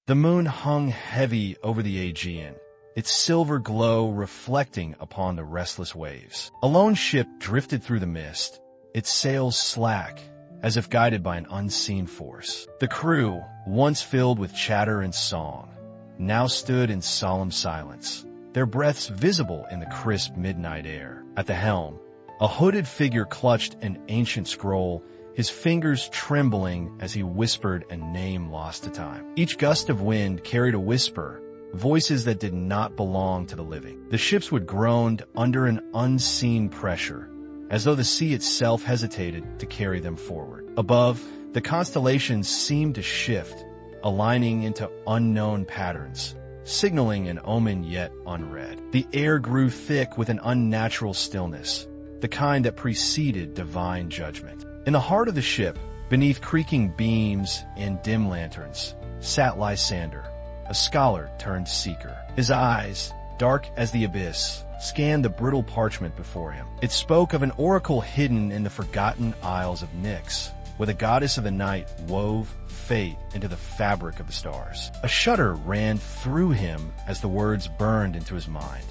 The moon hung heavy over the Aegean, its silver glow reflecting upon the restless waves. A lone ship drifted through the mist, its sails slack, as if guided by an unseen force. The crew, once filled with chatter and song, now stood in solemn silence, their breaths visible in the crisp midnight air. At the helm, a hooded figure clutched an ancient scroll, his fingers trembling as he whispered a name lost to time. Each gust of wind carried a whisper, voices that did not belong to the living. The ships would groan under an unseen pressure, as though the sea itself hesitated to carry them forward. Above, the constellations seemed to shift, aligning into unknown patterns, signaling an omen yet unread. The air grew thick with an unnatural stillness, the kind that preceded divine judgment. In the heart of the ship, beneath creaking beams and dim lanterns, sat Lysander, a scholar turned seeker. His eyes, dark as the abyss, scanned the brittle parchment before him. It spoke of an oracle hidden in the forgotten isles of Nyx, where the goddess of the night wove fate into the fabric of the stars. A shudder ran through him as the words burned into his mind.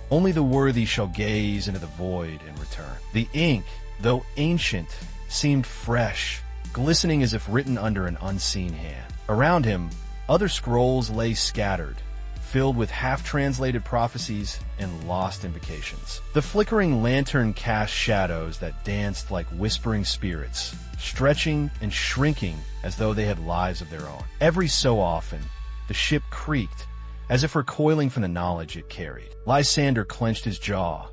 Only the worthy shall gaze into the void and return. The ink, though ancient, seemed fresh, glistening as if written under an unseen hand. Around him, other scrolls lay scattered, filled with half-translated prophecies and lost invocations. The flickering lantern cast shadows that danced like whispering spirits, stretching and shrinking as though they had lives of their own. Every so often, the ship creaked, as if recoiling from the knowledge it carried. Lysander clenched his jaw,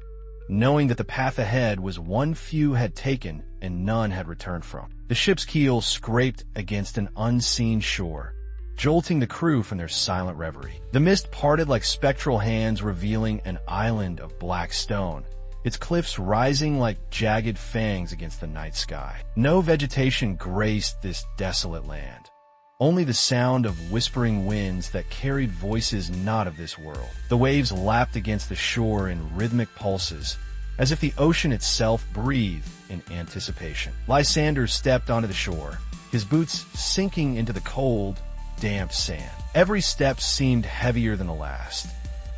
knowing that the path ahead was one few had taken and none had returned from. The ship's keel scraped against an unseen shore, jolting the crew from their silent reverie. The mist parted like spectral hands revealing an island of black stone, its cliffs rising like jagged fangs against the night sky. No vegetation graced this desolate land, only the sound of whispering winds that carried voices not of this world. The waves lapped against the shore in rhythmic pulses, as if the ocean itself breathed in anticipation. Lysander stepped onto the shore, his boots sinking into the cold, damp sand. Every step seemed heavier than the last,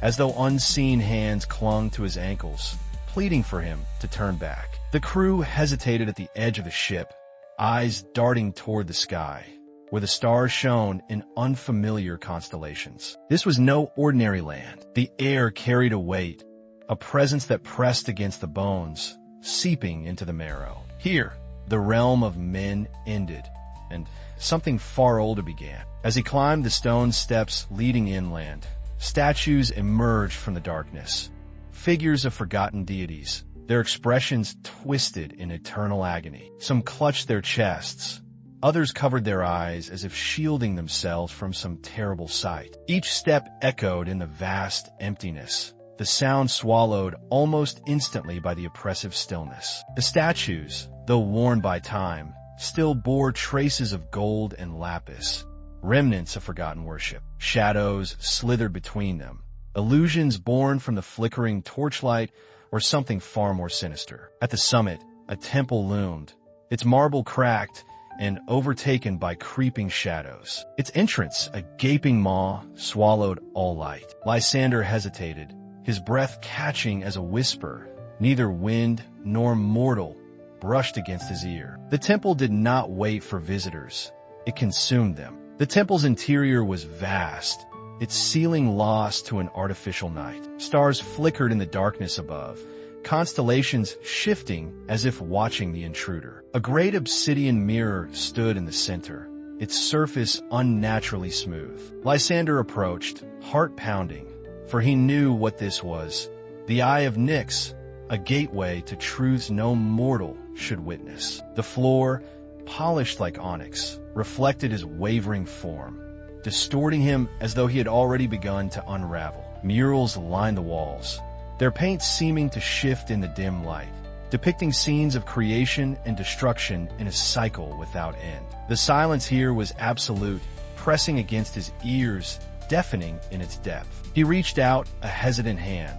as though unseen hands clung to his ankles, pleading for him to turn back. The crew hesitated at the edge of the ship, eyes darting toward the sky, where the stars shone in unfamiliar constellations. This was no ordinary land. The air carried a weight, a presence that pressed against the bones, seeping into the marrow. Here, the realm of men ended, and something far older began. As he climbed the stone steps leading inland, statues emerged from the darkness, figures of forgotten deities, their expressions twisted in eternal agony. Some clutched their chests, others covered their eyes as if shielding themselves from some terrible sight. Each step echoed in the vast emptiness, the sound swallowed almost instantly by the oppressive stillness. The statues, though worn by time, still bore traces of gold and lapis, remnants of forgotten worship. Shadows slithered between them, illusions born from the flickering torchlight or something far more sinister. At the summit, a temple loomed, its marble cracked and overtaken by creeping shadows. Its entrance, a gaping maw, swallowed all light. Lysander hesitated, his breath catching as a whisper, neither wind nor mortal, brushed against his ear. The temple did not wait for visitors. It consumed them. The temple's interior was vast, its ceiling lost to an artificial night. Stars flickered in the darkness above, constellations shifting as if watching the intruder. A great obsidian mirror stood in the center, its surface unnaturally smooth. Lysander approached, heart pounding, for he knew what this was: the Eye of Nyx, a gateway to truths no mortal should witness. The floor, polished like onyx, reflected his wavering form, distorting him as though he had already begun to unravel. Murals lined the walls, their paint seeming to shift in the dim light, depicting scenes of creation and destruction in a cycle without end. The silence here was absolute, pressing against his ears, deafening in its depth. He reached out a hesitant hand,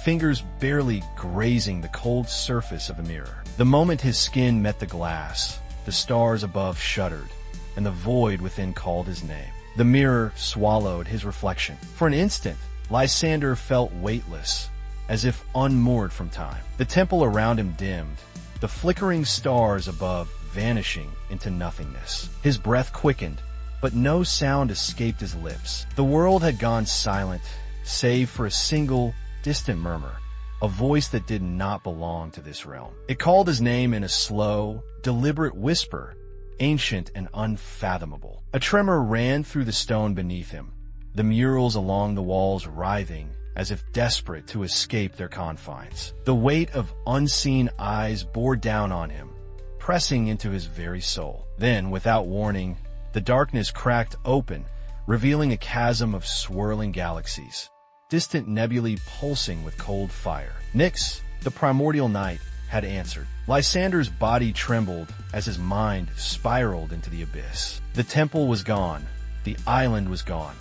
fingers barely grazing the cold surface of the mirror. The moment his skin met the glass, the stars above shuddered, and the void within called his name. The mirror swallowed his reflection. For an instant, Lysander felt weightless, as if unmoored from time. The temple around him dimmed, the flickering stars above vanishing into nothingness. His breath quickened, but no sound escaped his lips. The world had gone silent, save for a single, distant murmur, a voice that did not belong to this realm. It called his name in a slow, deliberate whisper, ancient and unfathomable. A tremor ran through the stone beneath him, the murals along the walls writhing as if desperate to escape their confines. The weight of unseen eyes bore down on him, pressing into his very soul. Then, without warning, the darkness cracked open, revealing a chasm of swirling galaxies, distant nebulae pulsing with cold fire. Nyx, the primordial night, had answered. Lysander's body trembled as his mind spiraled into the abyss. The temple was gone. The island was gone.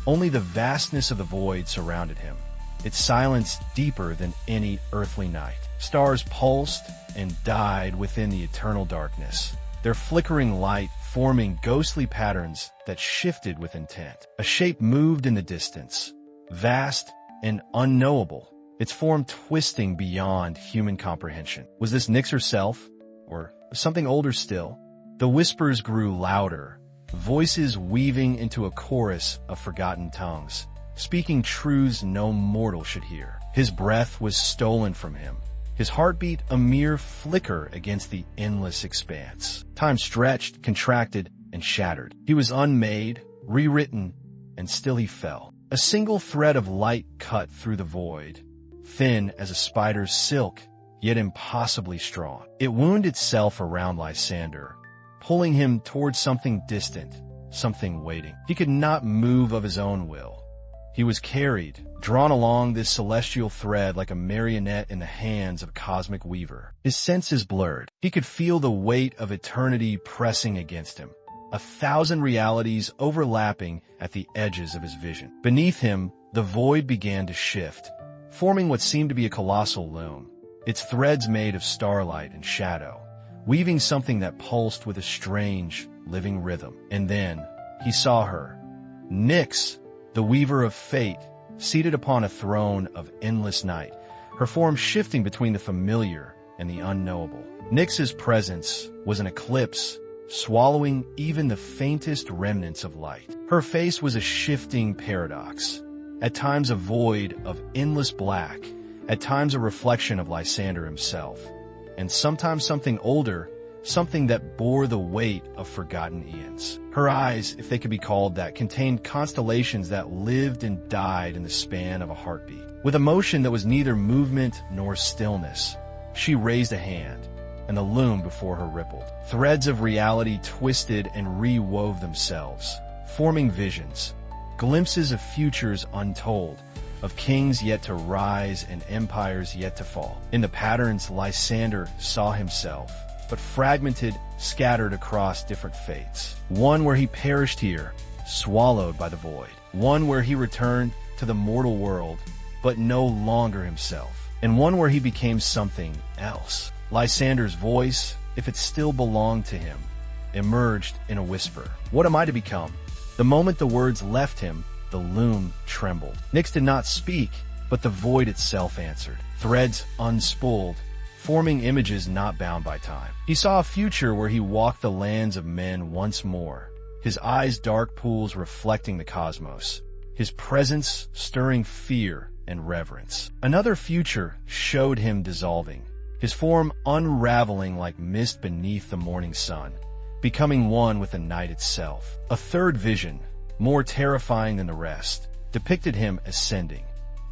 Only the vastness of the void surrounded him, its silence deeper than any earthly night. Stars pulsed and died within the eternal darkness, their flickering light forming ghostly patterns that shifted with intent. A shape moved in the distance, vast and unknowable, its form twisting beyond human comprehension. Was this Nyx herself, or something older still? The whispers grew louder, voices weaving into a chorus of forgotten tongues, speaking truths no mortal should hear. His breath was stolen from him, his heartbeat a mere flicker against the endless expanse. Time stretched, contracted, and shattered. He was unmade, rewritten, and still he fell. A single thread of light cut through the void, thin as a spider's silk, yet impossibly strong. It wound itself around Lysander, pulling him towards something distant, something waiting. He could not move of his own will. He was carried, drawn along this celestial thread like a marionette in the hands of a cosmic weaver. His senses blurred. He could feel the weight of eternity pressing against him, 1,000 realities overlapping at the edges of his vision. Beneath him, the void began to shift, forming what seemed to be a colossal loom, its threads made of starlight and shadow, weaving something that pulsed with a strange, living rhythm. And then he saw her, Nyx, the weaver of fate, seated upon a throne of endless night, her form shifting between the familiar and the unknowable. Nyx's presence was an eclipse, swallowing even the faintest remnants of light. Her face was a shifting paradox, at times a void of endless black, at times a reflection of Lysander himself, and sometimes something older, something that bore the weight of forgotten eons. Her eyes, if they could be called that, contained constellations that lived and died in the span of a heartbeat. With emotion that was neither movement nor stillness, she raised a hand, and the loom before her rippled. Threads of reality twisted and rewove themselves, forming visions, glimpses of futures untold, of kings yet to rise and empires yet to fall. In the patterns, Lysander saw himself, but fragmented, scattered across different fates. One where he perished here, swallowed by the void. One where he returned to the mortal world, but no longer himself. And one where he became something else. Lysander's voice, if it still belonged to him, emerged in a whisper. What am I to become? The moment the words left him, the loom trembled. Nyx did not speak, but the void itself answered. Threads unspooled, forming images not bound by time. He saw a future where he walked the lands of men once more, his eyes dark pools reflecting the cosmos, his presence stirring fear and reverence. Another future showed him dissolving, his form unraveling like mist beneath the morning sun, becoming one with the night itself. A third vision, more terrifying than the rest, depicted him ascending,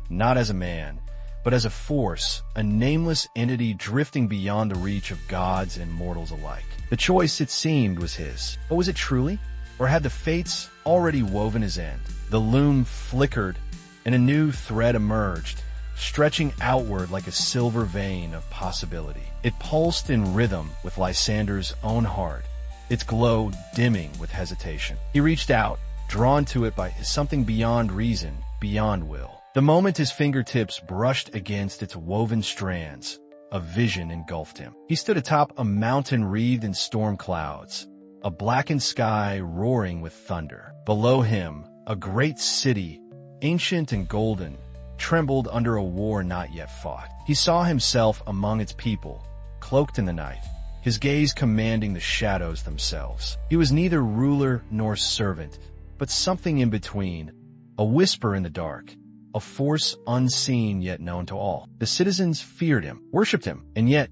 not as a man, but as a force, a nameless entity drifting beyond the reach of gods and mortals alike. The choice, it seemed, was his. But was it truly? Or had the fates already woven his end? The loom flickered, and a new thread emerged, stretching outward like a silver vein of possibility. It pulsed in rhythm with Lysander's own heart, its glow dimming with hesitation. He reached out, drawn to it by something beyond reason, beyond will. The moment his fingertips brushed against its woven strands, a vision engulfed him. He stood atop a mountain wreathed in storm clouds, a blackened sky roaring with thunder. Below him, a great city, ancient and golden, trembled under a war not yet fought. He saw himself among its people, cloaked in the night, his gaze commanding the shadows themselves. He was neither ruler nor servant, but something in between, a whisper in the dark, a force unseen yet known to all. The citizens feared him, worshipped him, and yet,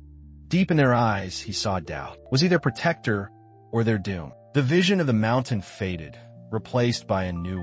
deep in their eyes, he saw doubt. Was he their protector or their doom? The vision of the mountain faded, replaced by a new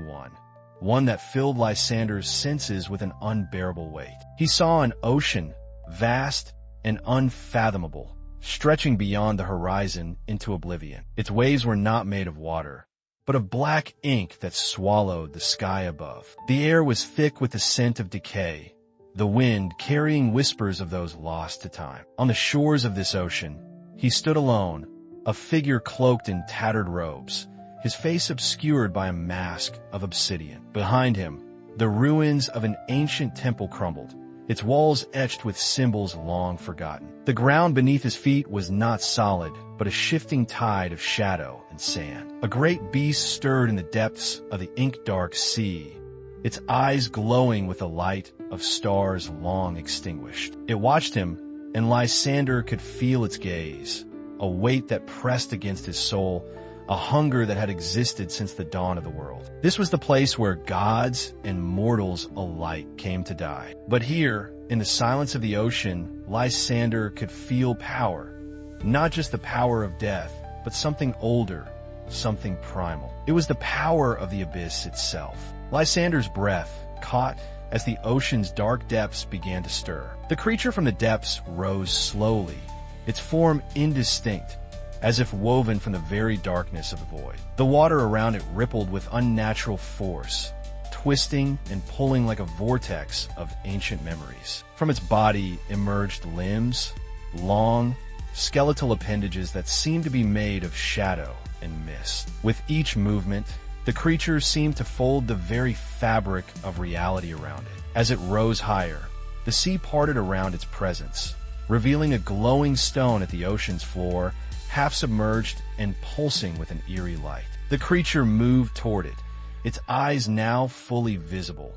one that filled Lysander's senses with an unbearable weight. He saw an ocean, vast and unfathomable, stretching beyond the horizon into oblivion. Its waves were not made of water, but of black ink that swallowed the sky above. The air was thick with the scent of decay, the wind carrying whispers of those lost to time. On the shores of this ocean, he stood alone, a figure cloaked in tattered robes, his face obscured by a mask of obsidian. Behind him, the ruins of an ancient temple crumbled, its walls etched with symbols long forgotten. The ground beneath his feet was not solid, but a shifting tide of shadow and sand. A great beast stirred in the depths of the ink-dark sea, its eyes glowing with the light of stars long extinguished. It watched him, and Lysander could feel its gaze, a weight that pressed against his soul, a hunger that had existed since the dawn of the world. This was the place where gods and mortals alike came to die. But here, in the silence of the ocean, Lysander could feel power. Not just the power of death, but something older, something primal. It was the power of the abyss itself. Lysander's breath caught as the ocean's dark depths began to stir. The creature from the depths rose slowly, its form indistinct, as if woven from the very darkness of the void. The water around it rippled with unnatural force, twisting and pulling like a vortex of ancient memories. From its body emerged limbs, long, skeletal appendages that seemed to be made of shadow and mist. With each movement, the creature seemed to fold the very fabric of reality around it. As it rose higher, the sea parted around its presence, revealing a glowing stone at the ocean's floor, half submerged and pulsing with an eerie light. The creature moved toward it, its eyes now fully visible,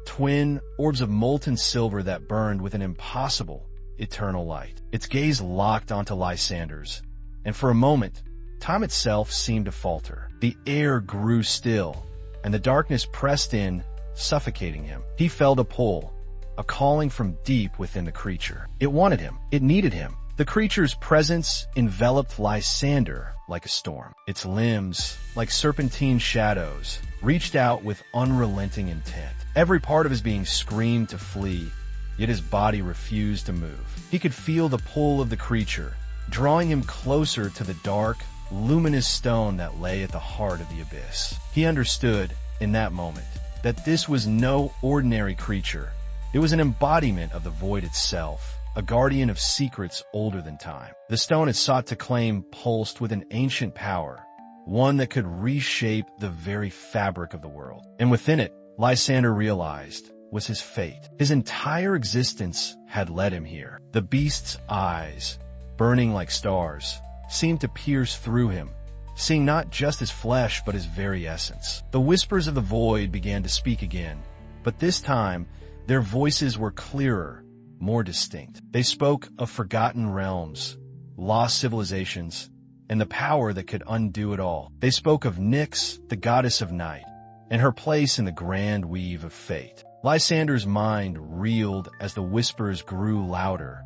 twin orbs of molten silver that burned with an impossible, eternal light. Its gaze locked onto Lysander's, and for a moment, time itself seemed to falter. The air grew still, and the darkness pressed in, suffocating him. He felt a pull, a calling from deep within the creature. It wanted him. It needed him. The creature's presence enveloped Lysander like a storm. Its limbs, like serpentine shadows, reached out with unrelenting intent. Every part of his being screamed to flee, yet his body refused to move. He could feel the pull of the creature, drawing him closer to the dark, luminous stone that lay at the heart of the abyss. He understood, in that moment, that this was no ordinary creature. It was an embodiment of the void itself, a guardian of secrets older than time. The stone it sought to claim pulsed with an ancient power, one that could reshape the very fabric of the world. And within it, Lysander realized, was his fate. His entire existence had led him here. The beast's eyes, burning like stars, seemed to pierce through him, seeing not just his flesh but his very essence. The whispers of the void began to speak again, but this time, their voices were clearer, more distinct. They spoke of forgotten realms, lost civilizations, and the power that could undo it all. They spoke of Nyx, the goddess of night, and her place in the grand weave of fate. Lysander's mind reeled as the whispers grew louder,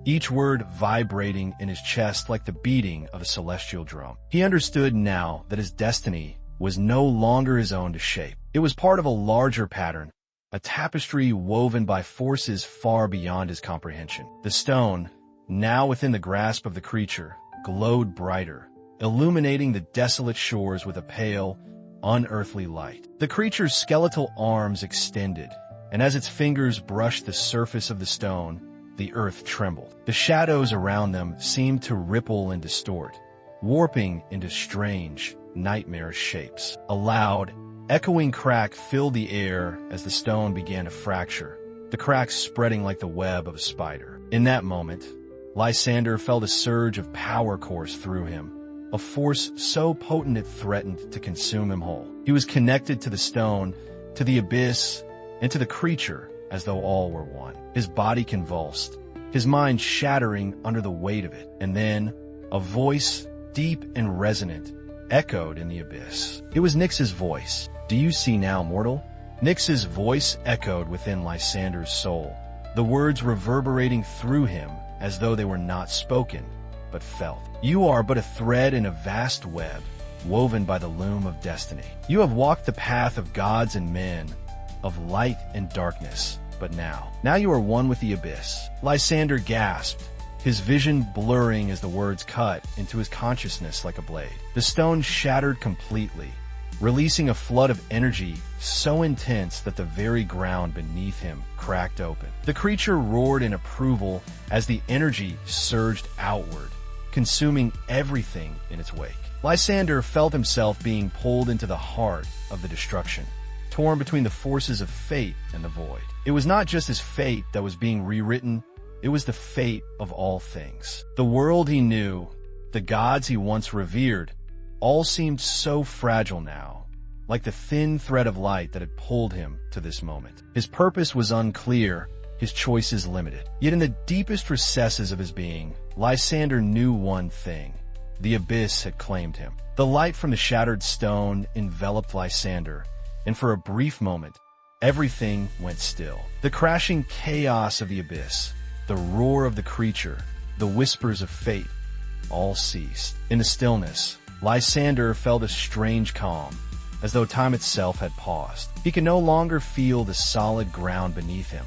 each word vibrating in his chest like the beating of a celestial drum. He understood now that his destiny was no longer his own to shape. It was part of a larger pattern, a tapestry woven by forces far beyond his comprehension. The stone, now within the grasp of the creature, glowed brighter, illuminating the desolate shores with a pale, unearthly light. The creature's skeletal arms extended, and as its fingers brushed the surface of the stone, the earth trembled. The shadows around them seemed to ripple and distort, warping into strange, nightmarish shapes. A loud, echoing crack filled the air as the stone began to fracture, the cracks spreading like the web of a spider. In that moment, Lysander felt a surge of power course through him, a force so potent it threatened to consume him whole. He was connected to the stone, to the abyss, and to the creature as though all were one. His body convulsed, his mind shattering under the weight of it. And then a voice, deep and resonant, echoed in the abyss. It was Nyx's voice. "Do you see now, mortal?" Nyx's voice echoed within Lysander's soul, the words reverberating through him as though they were not spoken, but felt. "You are but a thread in a vast web, woven by the loom of destiny. You have walked the path of gods and men, of light and darkness, but now you are one with the abyss." Lysander gasped, his vision blurring as the words cut into his consciousness like a blade. The stone shattered completely, releasing a flood of energy so intense that the very ground beneath him cracked open. The creature roared in approval as the energy surged outward, consuming everything in its wake. Lysander felt himself being pulled into the heart of the destruction, torn between the forces of fate and the void. It was not just his fate that was being rewritten, it was the fate of all things. The world he knew, the gods he once revered, all seemed so fragile now, like the thin thread of light that had pulled him to this moment. His purpose was unclear, his choices limited. Yet in the deepest recesses of his being, Lysander knew one thing. The abyss had claimed him. The light from the shattered stone enveloped Lysander, and for a brief moment, everything went still. The crashing chaos of the abyss, the roar of the creature, the whispers of fate, all ceased. In the stillness, Lysander felt a strange calm, as though time itself had paused. He could no longer feel the solid ground beneath him,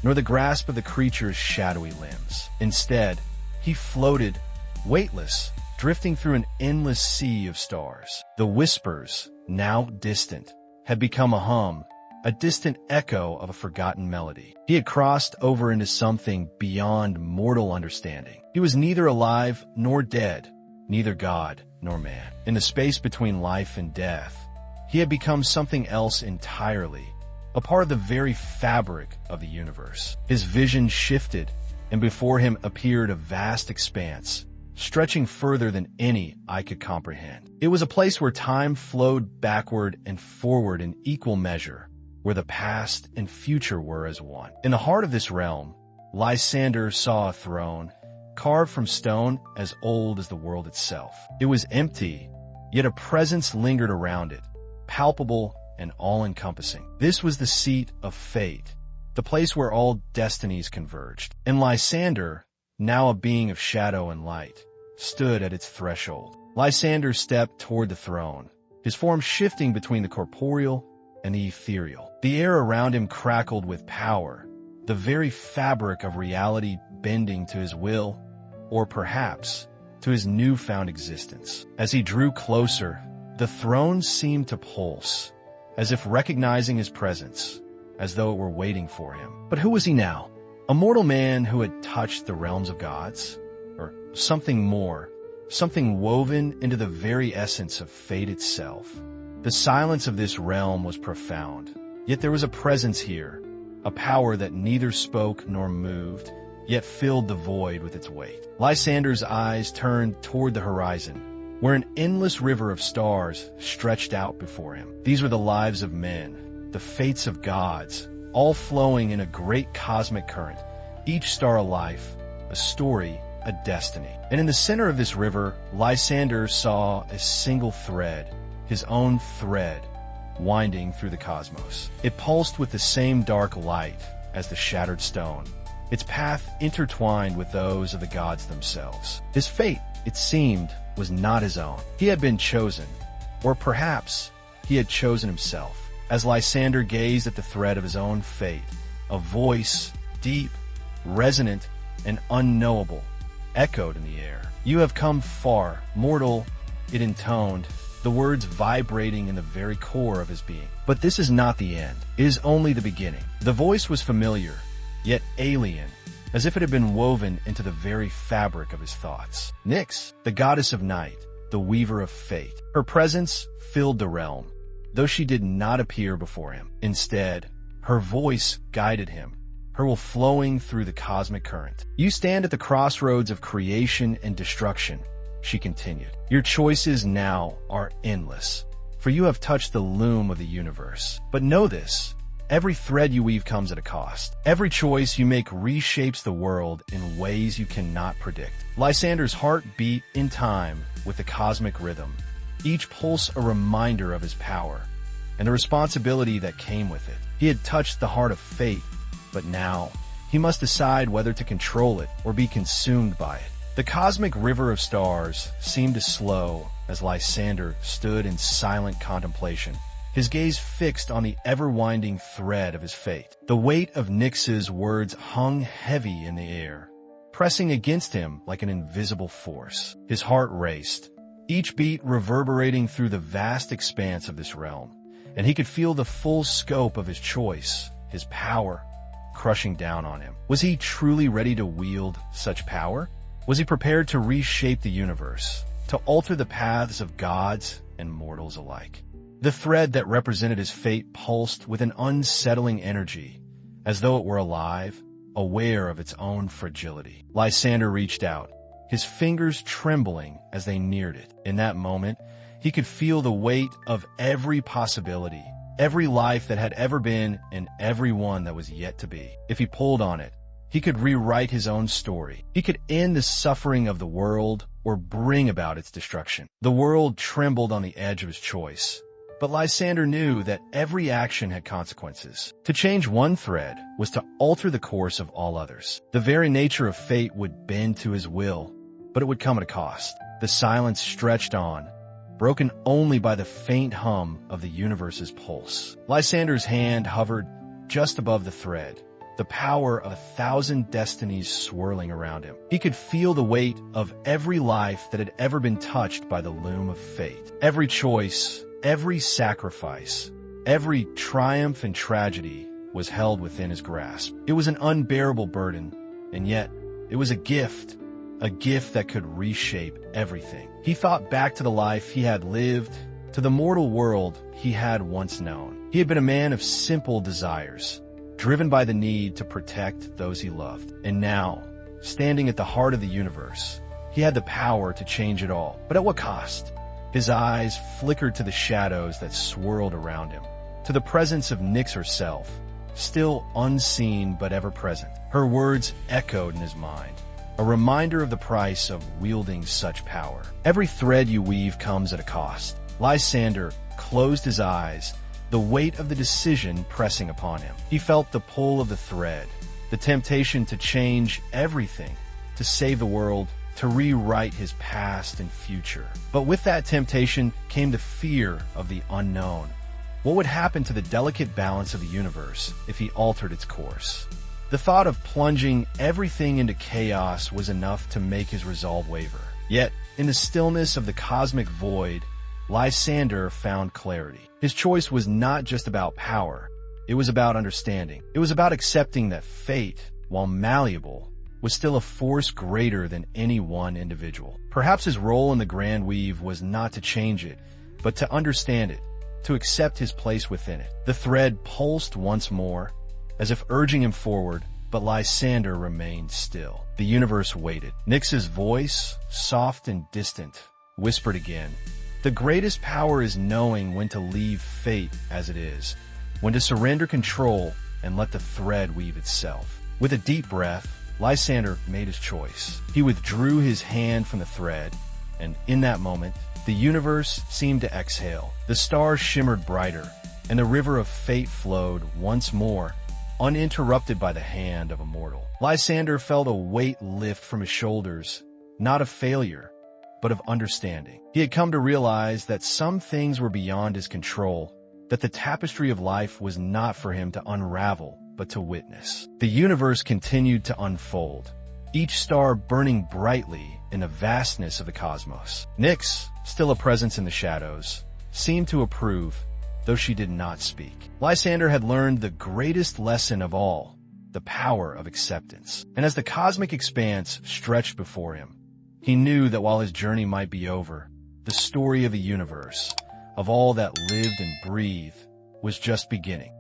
nor the grasp of the creature's shadowy limbs. Instead, he floated, weightless, drifting through an endless sea of stars. The whispers, now distant, had become a hum, a distant echo of a forgotten melody. He had crossed over into something beyond mortal understanding. He was neither alive nor dead, neither god nor man. In the space between life and death, he had become something else entirely, a part of the very fabric of the universe. His vision shifted, and before him appeared a vast expanse, stretching further than any eye could comprehend. It was a place where time flowed backward and forward in equal measure, where the past and future were as one. In the heart of this realm, Lysander saw a throne, carved from stone as old as the world itself. It was empty, yet a presence lingered around it, palpable and all-encompassing. This was the seat of fate, the place where all destinies converged. And Lysander, now a being of shadow and light, stood at its threshold. Lysander stepped toward the throne, his form shifting between the corporeal and the ethereal. The air around him crackled with power, the very fabric of reality bending to his will, or perhaps to his newfound existence. As he drew closer, the throne seemed to pulse, as if recognizing his presence, as though it were waiting for him. But who was he now? A mortal man who had touched the realms of gods? Or something more, something woven into the very essence of fate itself? The silence of this realm was profound, yet there was a presence here, a power that neither spoke nor moved, yet filled the void with its weight. Lysander's eyes turned toward the horizon, where an endless river of stars stretched out before him. These were the lives of men, the fates of gods, all flowing in a great cosmic current, each star a life, a story, a destiny. And in the center of this river, Lysander saw a single thread, his own thread, winding through the cosmos. It pulsed with the same dark light as the shattered stone, its path intertwined with those of the gods themselves. His fate, it seemed, was not his own. He had been chosen, or perhaps he had chosen himself. As Lysander gazed at the thread of his own fate, a voice, deep, resonant, and unknowable, echoed in the air. "You have come far, mortal," it intoned, the words vibrating in the very core of his being. "But this is not the end. It is only the beginning." The voice was familiar, yet alien, as if it had been woven into the very fabric of his thoughts. Nyx, the goddess of night, the weaver of fate. Her presence filled the realm, though she did not appear before him. Instead, her voice guided him, her will flowing through the cosmic current. "You stand at the crossroads of creation and destruction. she continued. Your choices now are endless, for you have touched the loom of the universe. But know this, every thread you weave comes at a cost. Every choice you make reshapes the world in ways you cannot predict. Lysander's heart beat in time with the cosmic rhythm, each pulse a reminder of his power and the responsibility that came with it. He had touched the heart of fate, but now he must decide whether to control it or be consumed by it. The cosmic river of stars seemed to slow as Lysander stood in silent contemplation, his gaze fixed on the ever-winding thread of his fate. The weight of Nyx's words hung heavy in the air, pressing against him like an invisible force. His heart raced, each beat reverberating through the vast expanse of this realm, and he could feel the full scope of his choice, his power, crushing down on him. Was he truly ready to wield such power? Was he prepared to reshape the universe, to alter the paths of gods and mortals alike? The thread that represented his fate pulsed with an unsettling energy, as though it were alive, aware of its own fragility. Lysander reached out, his fingers trembling as they neared it. In that moment, he could feel the weight of every possibility, every life that had ever been and every one that was yet to be. If he pulled on it, he could rewrite his own story. He could end the suffering of the world or bring about its destruction. The world trembled on the edge of his choice, but Lysander knew that every action had consequences. To change one thread was to alter the course of all others. The very nature of fate would bend to his will, but it would come at a cost. The silence stretched on, broken only by the faint hum of the universe's pulse. Lysander's hand hovered just above the thread, the power of 1,000 destinies swirling around him. He could feel the weight of every life that had ever been touched by the loom of fate. Every choice, every sacrifice, every triumph and tragedy was held within his grasp. It was an unbearable burden, and yet it was a gift that could reshape everything. He thought back to the life he had lived, to the mortal world he had once known. He had been a man of simple desires, driven by the need to protect those he loved. And now, standing at the heart of the universe, he had the power to change it all. But at what cost? His eyes flickered to the shadows that swirled around him, to the presence of Nyx herself, still unseen but ever present. Her words echoed in his mind, a reminder of the price of wielding such power. Every thread you weave comes at a cost. Lysander closed his eyes, the weight of the decision pressing upon him. He felt the pull of the thread, the temptation to change everything, to save the world, to rewrite his past and future. But with that temptation came the fear of the unknown. What would happen to the delicate balance of the universe if he altered its course? The thought of plunging everything into chaos was enough to make his resolve waver. Yet, in the stillness of the cosmic void, Lysander found clarity. His choice was not just about power. It was about understanding. It was about accepting that fate, while malleable, was still a force greater than any one individual. Perhaps his role in the grand weave was not to change it, but to understand it, to accept his place within it. The thread pulsed once more, as if urging him forward, but Lysander remained still. The universe waited. Nyx's voice, soft and distant, whispered again, "The greatest power is knowing when to leave fate as it is, when to surrender control and let the thread weave itself." With a deep breath, Lysander made his choice. He withdrew his hand from the thread, and in that moment, the universe seemed to exhale. The stars shimmered brighter, and the river of fate flowed once more, uninterrupted by the hand of a mortal. Lysander felt a weight lift from his shoulders, not of failure, but of understanding. He had come to realize that some things were beyond his control, that the tapestry of life was not for him to unravel, but to witness. The universe continued to unfold, each star burning brightly in the vastness of the cosmos. Nyx, still a presence in the shadows, seemed to approve, though she did not speak. Lysander had learned the greatest lesson of all, the power of acceptance. And as the cosmic expanse stretched before him, he knew that while his journey might be over, the story of the universe, of all that lived and breathed, was just beginning.